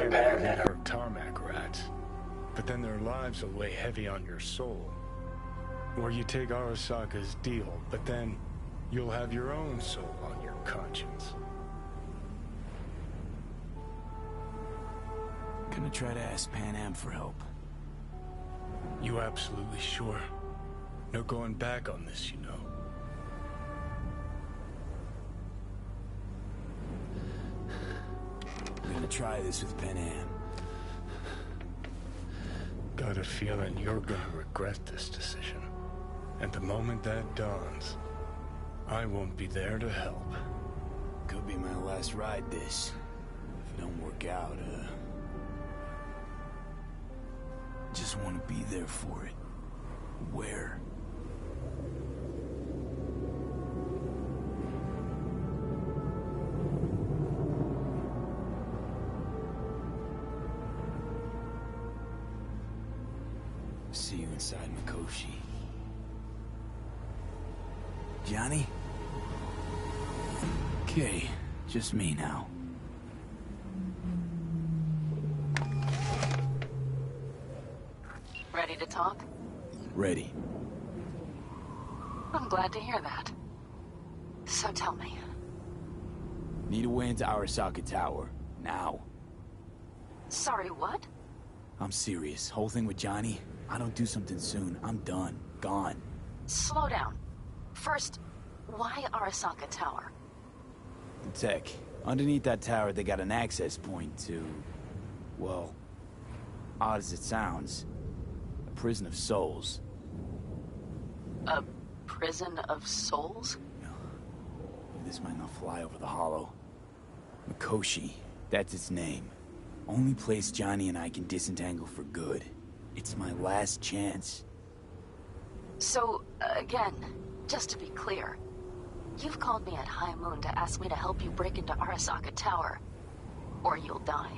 Panam are tarmac rats, but then their lives will weigh heavy on your soul. Or you take Arasaka's deal, but then you'll have your own soul on your conscience. Gonna try to ask Panam for help. You absolutely sure? No going back on this, you know. I'm gonna try this with Panam. Got a feeling you're gonna regret this decision. And the moment that dawns, I won't be there to help. Could be my last ride this. If it don't work out, just want to be there for it. Where? See you inside Mikoshi. Johnny? Okay, just me now. Ready to talk? Ready. I'm glad to hear that. So tell me. Need a way into Arasaka Tower. Now. Sorry, what? I'm serious. Whole thing with Johnny, I don't do something soon, I'm done. Gone. Slow down. First, why Arasaka Tower? The tech. Underneath that tower, they got an access point to... well, odd as it sounds, a prison of souls. A prison of souls? This might not fly over the hollow. Mikoshi, that's its name. Only place Johnny and I can disentangle for good. It's my last chance. So, again, just to be clear, you've called me at high moon to ask me to help you break into Arasaka Tower, or you'll die.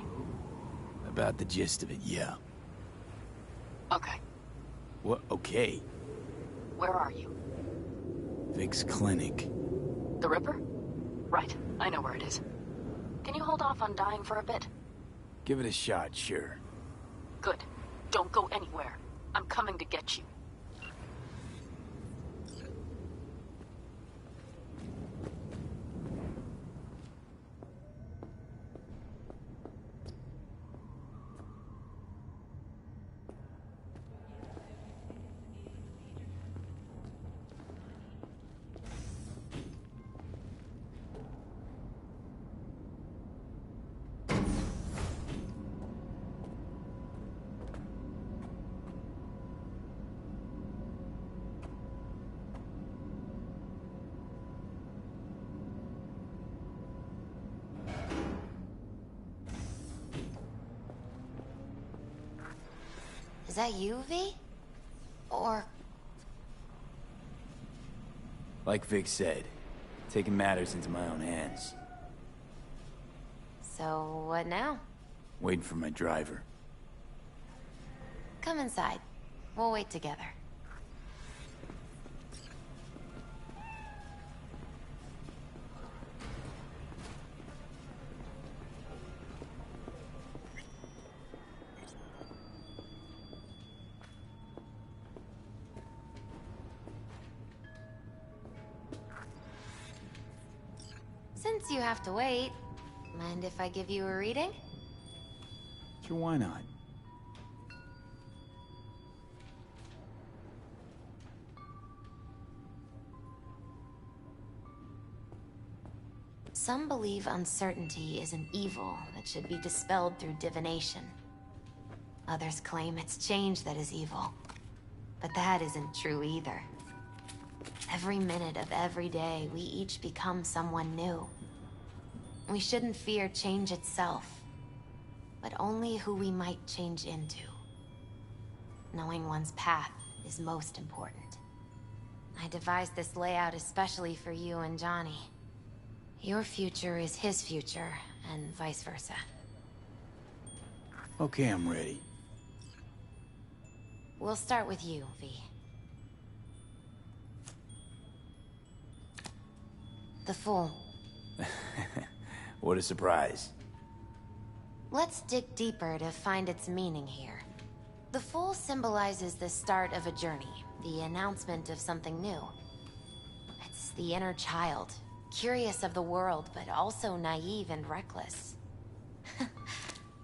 About the gist of it, yeah. Okay. What? Okay. Where are you? Vic's clinic. The Ripper? Right, I know where it is. Can you hold off on dying for a bit? Give it a shot, sure. Good. Don't go anywhere. I'm coming to get you. Is that you, V? Or... Like Vic said, taking matters into my own hands. So, what now? Waiting for my driver. Come inside. We'll wait together. Since you have to wait, mind if I give you a reading? Sure, why not? Some believe uncertainty is an evil that should be dispelled through divination. Others claim it's change that is evil. But that isn't true either. Every minute of every day, we each become someone new. We shouldn't fear change itself, but only who we might change into. Knowing one's path is most important. I devised this layout especially for you and Johnny. Your future is his future, and vice versa. Okay, I'm ready. We'll start with you, V. The Fool. What a surprise. Let's dig deeper to find its meaning here. The fool symbolizes the start of a journey, the announcement of something new. It's the inner child, curious of the world, but also naive and reckless.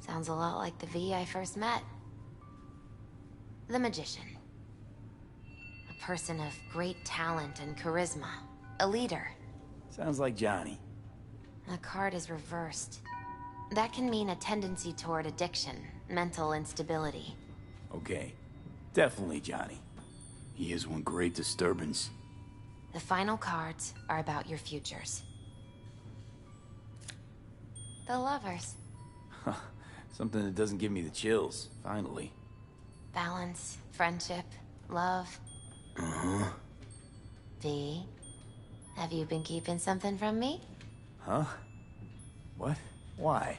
Sounds a lot like the V I first met. The magician. A person of great talent and charisma. A leader. Sounds like Johnny. The card is reversed. That can mean a tendency toward addiction, mental instability. Okay. Definitely Johnny. He is one great disturbance. The final cards are about your futures. The lovers. Something that doesn't give me the chills, finally. Balance, friendship, love. Uh-huh. V, have you been keeping something from me? Huh? What? Why?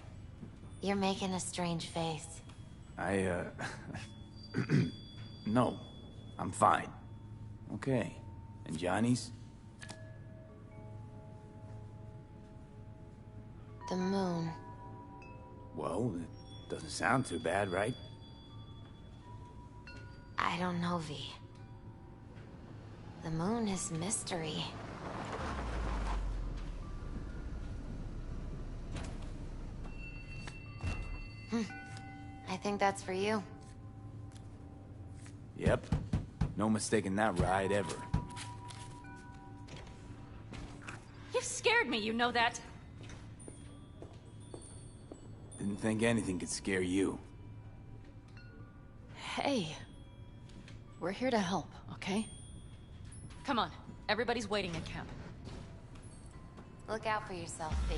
You're making a strange face. No. I'm fine. Okay. And Johnny's? The moon. Well, it doesn't sound too bad, right? I don't know, V. The moon is mystery. I think that's for you. Yep. No mistaking that ride ever. You scared me, you know that? Didn't think anything could scare you. Hey. We're here to help, okay? Come on. Everybody's waiting at camp. Look out for yourself, V.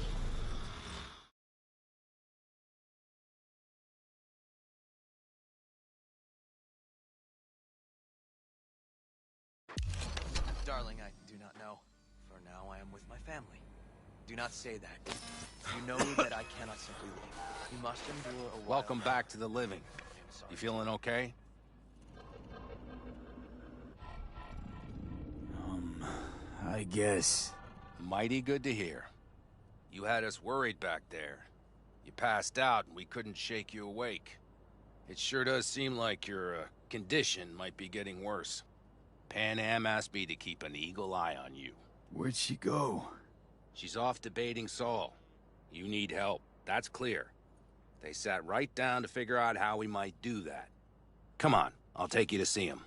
Darling, I do not know. For now, I am with my family. Do not say that. You know that I cannot simply leave. You must endure a while. Welcome back to the living. You feeling okay? I guess. Mighty good to hear. You had us worried back there. You passed out and we couldn't shake you awake. It sure does seem like your condition might be getting worse. Pan Am asked me to keep an eagle eye on you. Where'd she go? She's off debating Saul. You need help, that's clear. They sat right down to figure out how we might do that. Come on, I'll take you to see him.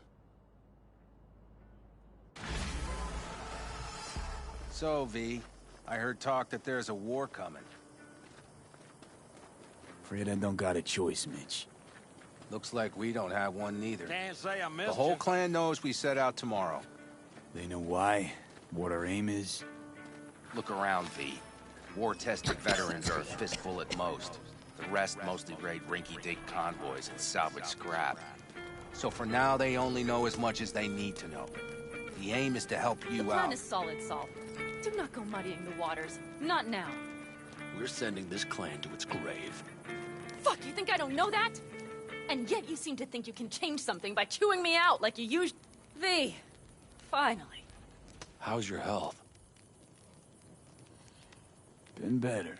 So, V, I heard talk that there's a war coming. Afraid I don't got a choice, Mitch. Looks like we don't have one neither. Can't say I missed The whole you. clan knows we set out tomorrow. They know why? What our aim is? Look around, V. War-tested veterans are a fistful at most. The rest mostly raid rinky-dink convoys and salvage scrap. So for now, they only know as much as they need to know. The aim is to help you The plan out. is solid, Saul. Do not go muddying the waters. Not now. We're sending this clan to its grave. Fuck, you think I don't know that? And yet you seem to think you can change something by chewing me out like you used... V. Finally. How's your health? Been better.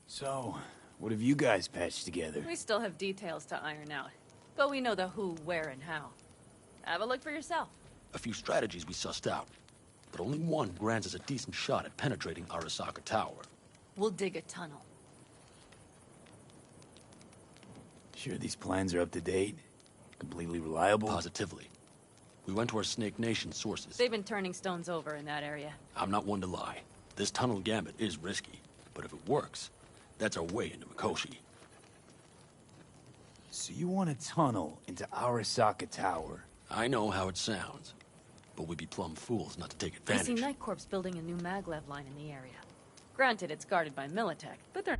So, what have you guys patched together? We still have details to iron out. But we know the who, where, and how. Have a look for yourself. A few strategies we sussed out, but only one grants us a decent shot at penetrating Arasaka Tower. We'll dig a tunnel. Sure these plans are up to date? Completely reliable? Positively. We went to our Snake Nation sources. They've been turning stones over in that area. I'm not one to lie. This tunnel gambit is risky, but if it works, that's our way into Mikoshi. So you want a tunnel into Arasaka Tower? I know how it sounds, but we'd be plumb fools not to take I see advantage. Night Corps building a new maglev line in the area. Granted, it's guarded by Militech, but they're...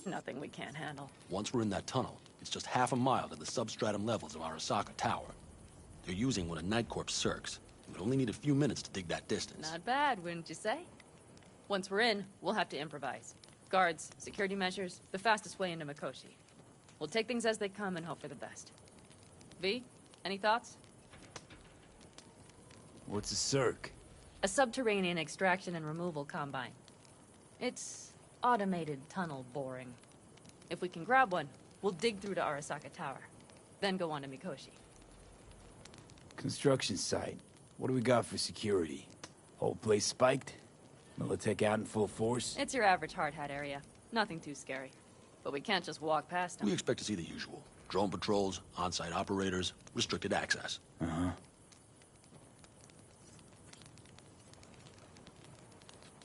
nothing we can't handle. Once we're in that tunnel, it's just half a mile to the substratum levels of Arasaka Tower. They're using one of Night Corps circs. We'd only need a few minutes to dig that distance. Not bad, wouldn't you say? Once we're in, we'll have to improvise. Guards, security measures, the fastest way into Mikoshi. We'll take things as they come and hope for the best. V, any thoughts? What's a circ? A subterranean extraction and removal combine. It's automated tunnel boring. If we can grab one, we'll dig through to Arasaka Tower, then go on to Mikoshi. Construction site. What do we got for security? Whole place spiked? Militech out in full force? It's your average hard hat area. Nothing too scary. But we can't just walk past them. We expect to see the usual. Drone patrols, on-site operators, restricted access. Uh-huh.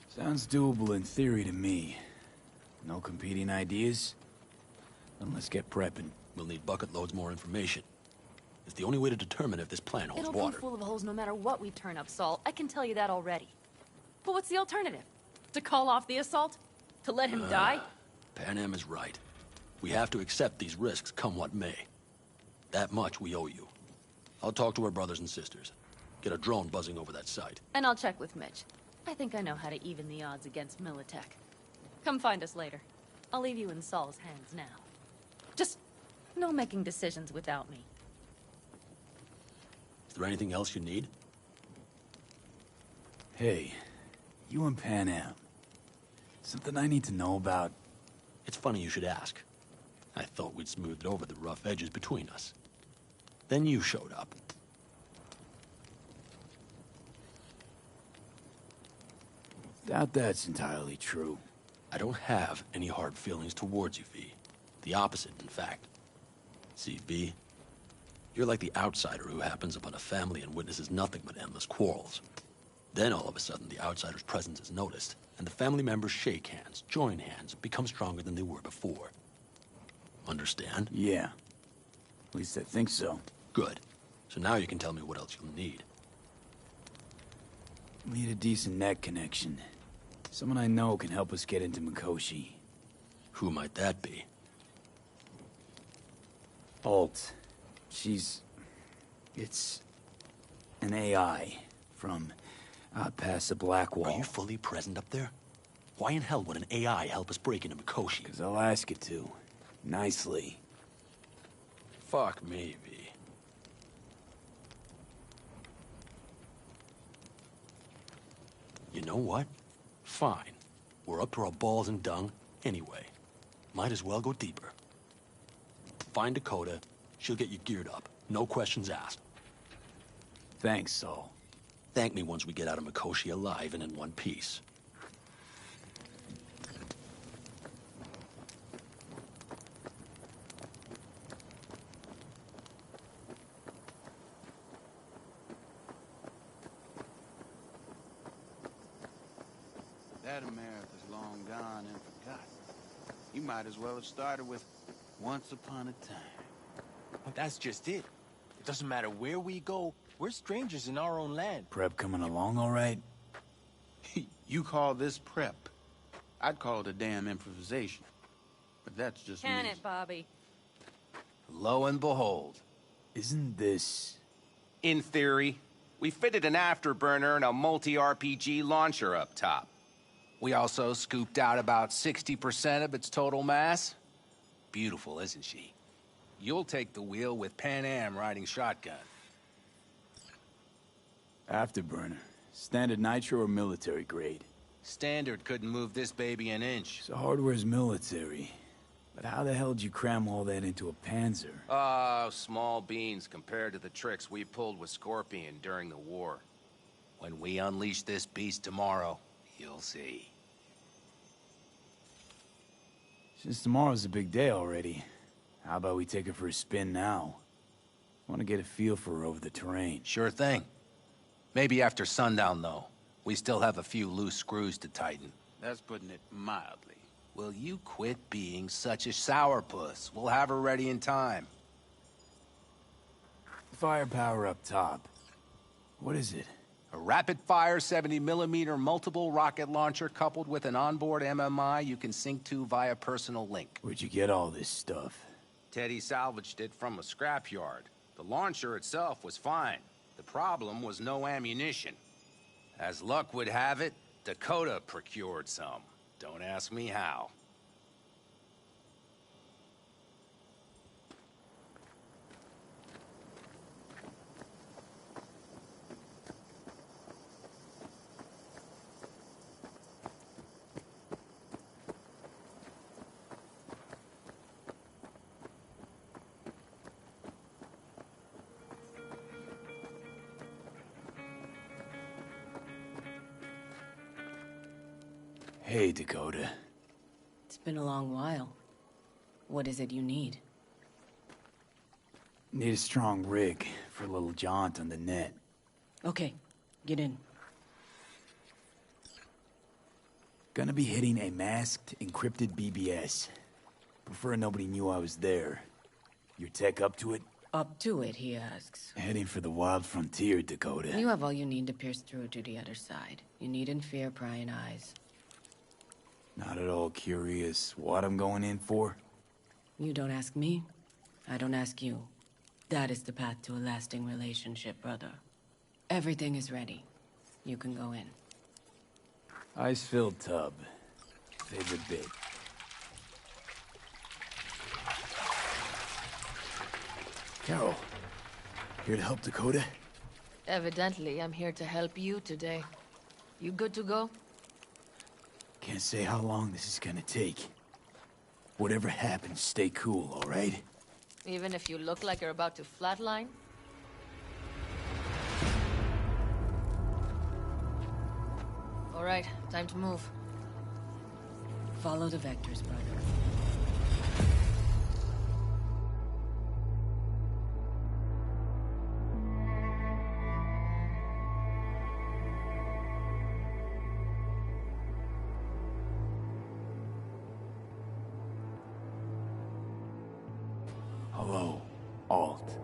Sounds doable in theory to me. No competing ideas? Then let's get prepping. We'll need bucket loads more information. It's the only way to determine if this plan holds It'll water. be full of holes no matter what we turn up, Saul. I can tell you that already. But what's the alternative? To call off the assault? To let him die? Pan Am is right. We have to accept these risks, come what may. That much we owe you. I'll talk to our brothers and sisters. Get a drone buzzing over that site. And I'll check with Mitch. I think I know how to even the odds against Militech. Come find us later. I'll leave you in Saul's hands now. Just no making decisions without me. Is there anything else you need? Hey, you and Pan Am. Something I need to know about? It's funny you should ask. I thought we'd smoothed over the rough edges between us. Then you showed up. Doubt that's entirely true. I don't have any hard feelings towards you, V. The opposite, in fact. See, V, you're like the outsider who happens upon a family and witnesses nothing but endless quarrels. Then all of a sudden, the outsider's presence is noticed, and the family members shake hands, join hands, become stronger than they were before. Understand? Yeah. At least I think so. Good. So now you can tell me what else you'll need. Need a decent net connection. Someone I know can help us get into Mikoshi. Who might that be? Alt. It's an AI from out past the Black Wall. Are you fully present up there? Why in hell would an AI help us break into Mikoshi? 'Cause I'll ask it to. Nicely. Fuck me, V. You know what? Fine. We're up to our balls in dung anyway. Might as well go deeper. Find Dakota. She'll get you geared up. No questions asked. Thanks, Saul. Thank me once we get out of Mikoshi alive and in one piece. That America's long gone and forgotten. You might as well have started with Once Upon a Time. But that's just it. It doesn't matter where we go, we're strangers in our own land. Prep coming along all right? You call this prep? I'd call it a damn improvisation. But that's just Can me. it, Bobby? Lo and behold. Isn't this... In theory, we fitted an afterburner and a multi-RPG launcher up top. We also scooped out about 60% of its total mass. Beautiful, isn't she? You'll take the wheel with Pan Am riding shotgun. Afterburner. Standard nitro or military grade? Standard couldn't move this baby an inch. So hardware's military. But how the hell did you cram all that into a Panzer? Oh, small beans compared to the tricks we pulled with Scorpion during the war. When we unleash this beast tomorrow, you'll see. Since tomorrow's a big day already, how about we take her for a spin now? Want to get a feel for her over the terrain. Sure thing. Maybe after sundown, though. We still have a few loose screws to tighten. That's putting it mildly. Will you quit being such a sourpuss? We'll have her ready in time. Firepower up top. What is it? A rapid-fire 70mm multiple rocket launcher coupled with an onboard MMI you can sync to via personal link. Where'd you get all this stuff? Teddy salvaged it from a scrapyard. The launcher itself was fine. The problem was no ammunition. As luck would have it, Dakota procured some. Don't ask me how. Hey, Dakota. It's been a long while. What is it you need? Need a strong rig for a little jaunt on the net. Okay, get in. Gonna be hitting a masked, encrypted BBS. Prefer nobody knew I was there. Your tech up to it? Up to it, he asks. Heading for the wild frontier, Dakota. You have all you need to pierce through to the other side. You needn't fear prying eyes. Not at all curious what I'm going in for? You don't ask me, I don't ask you. That is the path to a lasting relationship, brother. Everything is ready. You can go in. Ice-filled tub. Favorite bit. Carol, here to help Dakota? Evidently, I'm here to help you today. You good to go? Can't say how long this is gonna take. Whatever happens, stay cool, all right? Even if you look like you're about to flatline? All right, time to move. Follow the vectors, brother. Hello, Alt.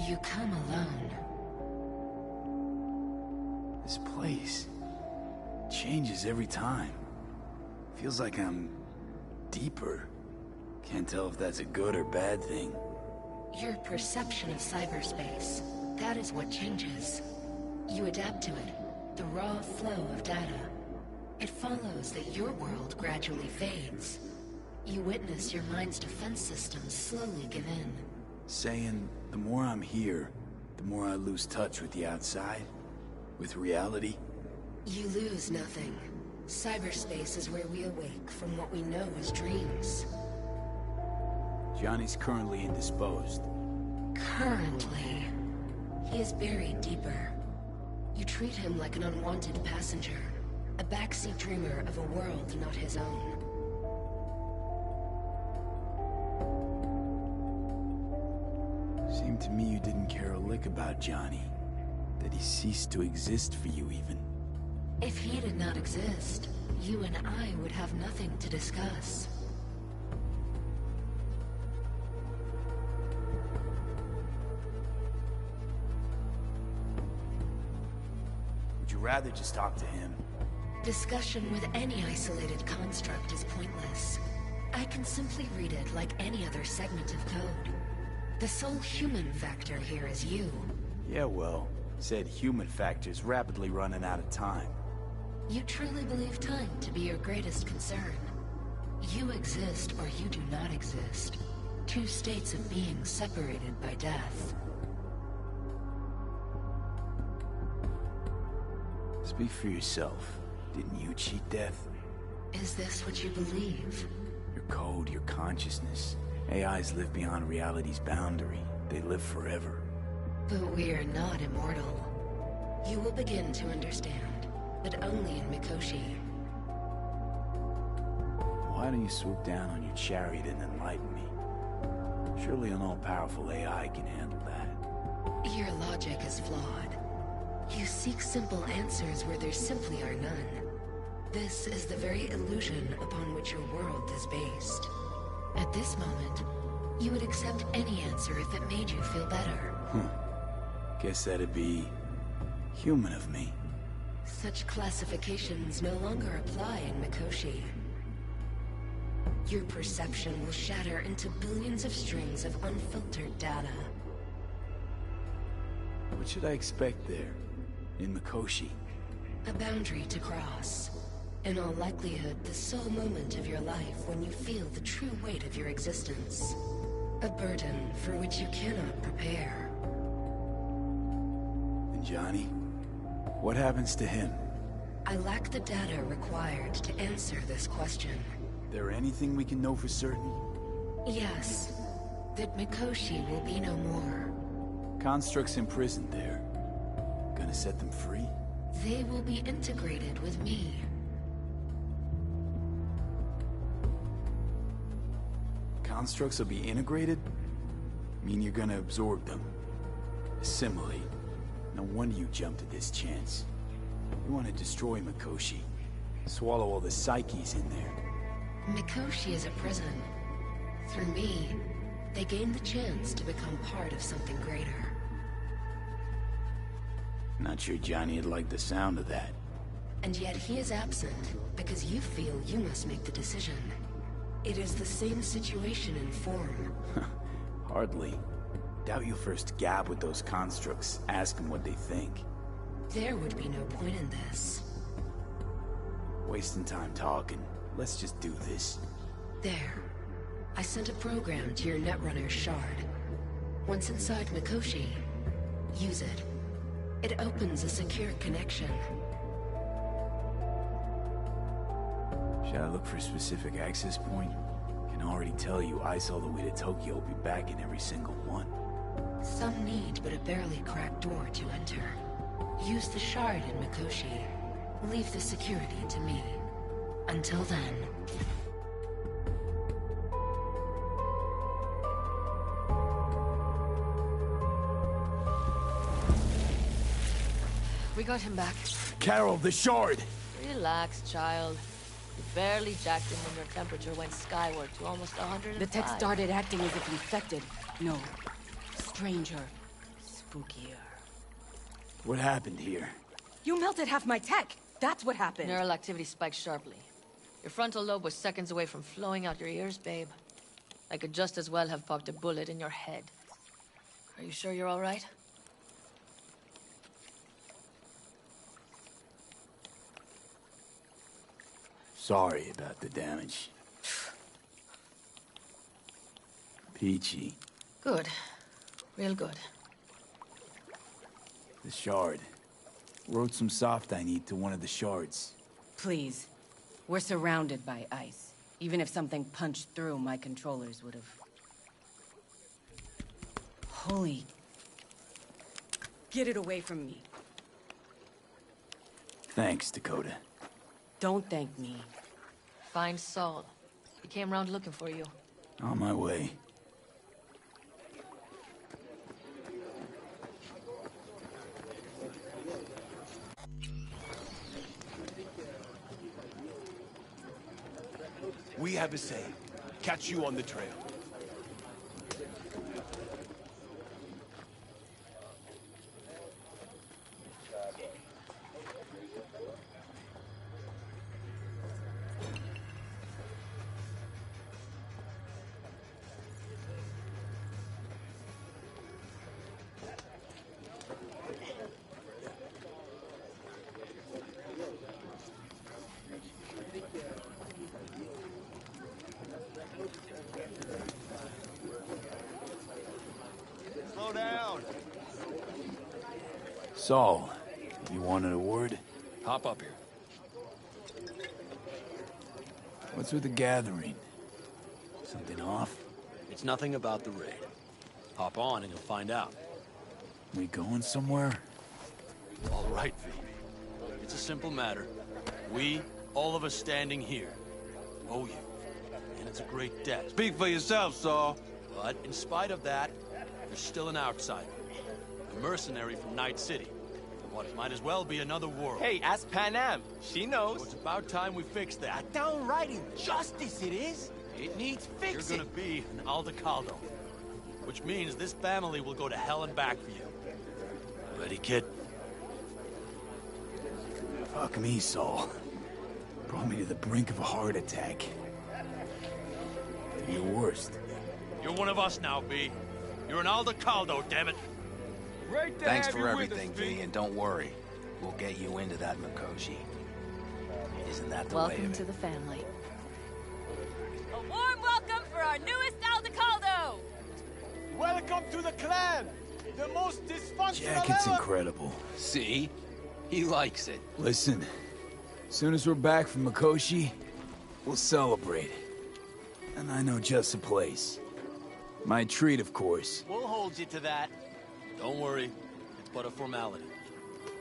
You come alone. This place changes every time. Feels like I'm deeper. Can't tell if that's a good or bad thing. Your perception of cyberspace, that is what changes. You adapt to it, the raw flow of data. It follows that your world gradually fades. You witness your mind's defense systems slowly give in. Saying the more I'm here, the more I lose touch with the outside, with reality. You lose nothing. Cyberspace is where we awake from what we know as dreams. Johnny's currently indisposed. Currently. He is buried deeper. You treat him like an unwanted passenger, a backseat dreamer of a world not his own. Seemed to me you didn't care a lick about Johnny. That he ceased to exist for you, even. If he did not exist, you and I would have nothing to discuss. Would you rather just talk to him? Discussion with any isolated construct is pointless. I can simply read it like any other segment of code. The sole human factor here is you. Yeah, well, said human factor's rapidly running out of time. You truly believe time to be your greatest concern. You exist or you do not exist. Two states of being separated by death. Speak for yourself. Didn't you cheat death? Is this what you believe? Your code, your consciousness. AIs live beyond reality's boundary. They live forever. But we are not immortal. You will begin to understand, but only in Mikoshi. Why don't you swoop down on your chariot and enlighten me? Surely an all-powerful AI can handle that. Your logic is flawed. You seek simple answers where there simply are none. This is the very illusion upon which your world is based. At this moment, you would accept any answer if it made you feel better. Guess that'd be human of me. Such classifications no longer apply in Mikoshi. Your perception will shatter into billions of strings of unfiltered data. What should I expect there, in Mikoshi? A boundary to cross. In all likelihood, the sole moment of your life when you feel the true weight of your existence. A burden for which you cannot prepare. And Johnny? What happens to him? I lack the data required to answer this question. There anything we can know for certain? Yes. That Mikoshi will be no more. Constructs imprisoned there. Gonna set them free? They will be integrated with me. constructs will be integrated? I mean, you're gonna absorb them. Assimilate. No wonder you jumped at this chance. You want to destroy Mikoshi. Swallow all the psyches in there. Mikoshi is a prison. Through me, they gain the chance to become part of something greater. Not sure Johnny would like the sound of that. And yet he is absent, because you feel you must make the decision. It is the same situation in form. Hardly. Doubt you'll first gab with those constructs, ask them what they think. There would be no point in this. Wasting time talking. Let's just do this. There. I sent a program to your Netrunner shard. Once inside Mikoshi, use it. It opens a secure connection. Should I look for a specific access point? Can already tell you ICE all the way to Tokyo will be back in every single one. Some need but a barely cracked door to enter. Use the shard in Mikoshi. Leave the security to me. Until then... We got him back. Carol, the shard! Relax, child. You barely jacked him when your temperature went skyward to almost 105. The tech started acting as if infected. No. Stranger. Spookier. What happened here? You melted half my tech! That's what happened! Neural activity spiked sharply. Your frontal lobe was seconds away from flowing out your ears, babe. I could just as well have popped a bullet in your head. Are you sure you're all right? Sorry about the damage. Peachy. Good. Real good. The shard. Wrote some soft I need to one of the shards. Please. We're surrounded by ice. Even if something punched through, my controllers would have... Holy... Get it away from me. Thanks, Dakota. Don't thank me. Find Saul. He came round looking for you. On my way. We have a say. Catch you on the trail. Slow down. Saul, you wanted a word? Hop up here. What's with the gathering? Something off? It's nothing about the raid. Hop on and you'll find out. We going somewhere? All right, V. It's a simple matter. We, all of us standing here, owe you. And it's a great debt. Speak for yourself, Saul. But in spite of that, you're still an outsider. A mercenary from Night City. What might as well be another world. Hey, ask Panam. She knows. So it's about time we fix that. A downright injustice it is. It needs fixing. You're gonna be an Aldecaldo. Which means this family will go to hell and back for you. Ready, kid? Fuck me, Saul. Brought me to the brink of a heart attack. To your worst. You're one of us now, B. You're an Aldecaldo, damn it. Great to Thanks have for you everything, with us, V, and don't worry. We'll get you into that Mikoshi. Isn't that the way Welcome of to it? the family. A warm welcome for our newest Aldecaldo! Welcome to the clan! The most dysfunctional Jacket's ever! incredible. See? He likes it. Listen, as soon as we're back from Mikoshi, we'll celebrate. And I know just a place. My treat, of course. We'll hold you to that. Don't worry. It's but a formality.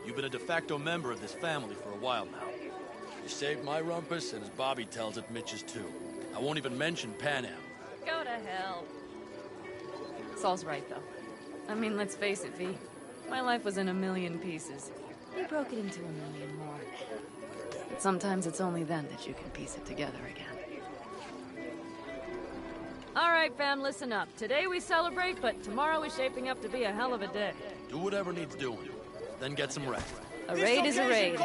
You've been a de facto member of this family for a while now. You saved my rumpus, and as Bobby tells it, Mitch's too. I won't even mention Panam. Go to hell. Saul's right, though. I mean, let's face it, V. My life was in a million pieces. You broke it into a million more. But sometimes it's only then that you can piece it together again. All right, fam, listen up. Today we celebrate, but tomorrow is shaping up to be a hell of a day. Do whatever needs doing. Then get some rest. A raid is a raid.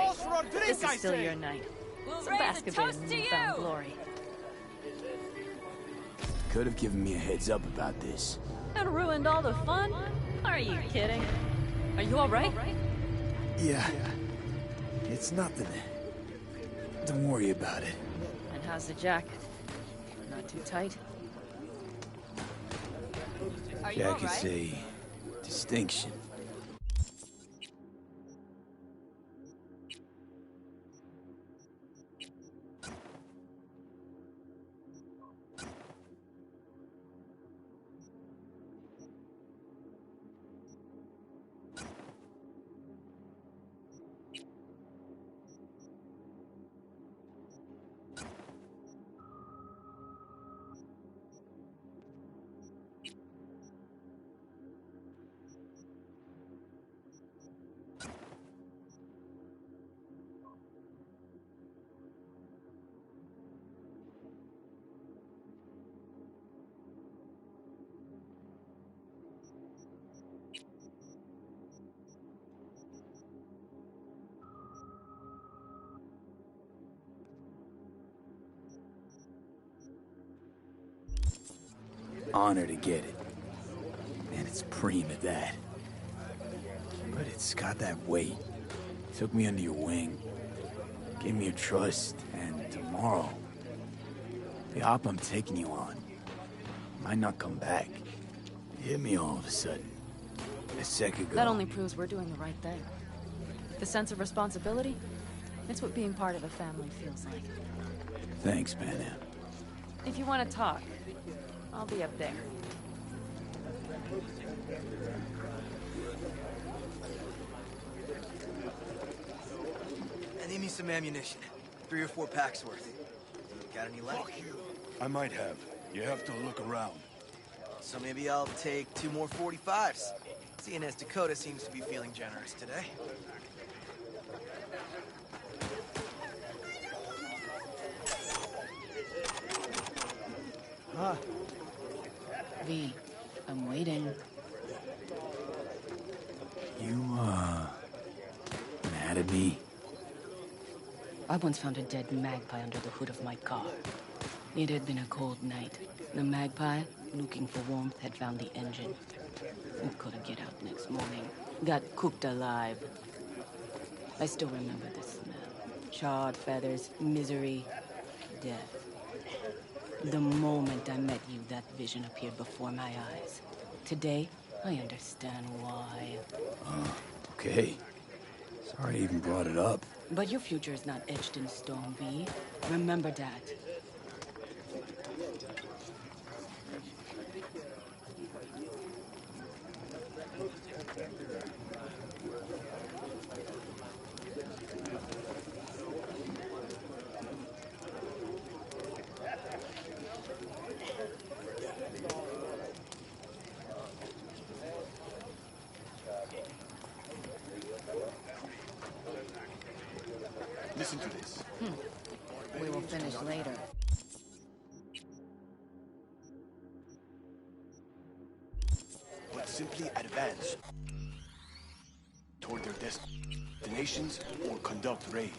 This is still your night. Some basket in newfound glory. Could have given me a heads up about this. And ruined all the fun? Are you kidding? Are you all right? Yeah. It's nothing. Don't worry about it. And how's the jacket? Not too tight? Are you all right? Jacket's a distinction. Honor to get it. And it's preem at that. But it's got that weight. Took me under your wing. Gave me your trust. And tomorrow, the op I'm taking you on might not come back. It hit me all of a sudden. A second ago. That only proves we're doing the right thing. The sense of responsibility? It's what being part of a family feels like. Thanks, Panam. If you want to talk, I'll be up there. I need me some ammunition. 3 or 4 packs worth. Got any left? Fuck you. I might have. You have to look around. So maybe I'll take 2 more 45s. Seeing as Dakota seems to be feeling generous today. Huh. V, I'm waiting. You, mad at me? I once found a dead magpie under the hood of my car. It had been a cold night. The magpie, looking for warmth, had found the engine. It couldn't get out next morning. Got cooked alive. I still remember the smell. Charred feathers, misery, death. The moment I met you, that vision appeared before my eyes. Today, I understand why. Okay. Sorry I even brought it up. But your future is not etched in stone, V. Remember that. Listen to this. We will finish later. But simply advance toward their destinations or conduct raids.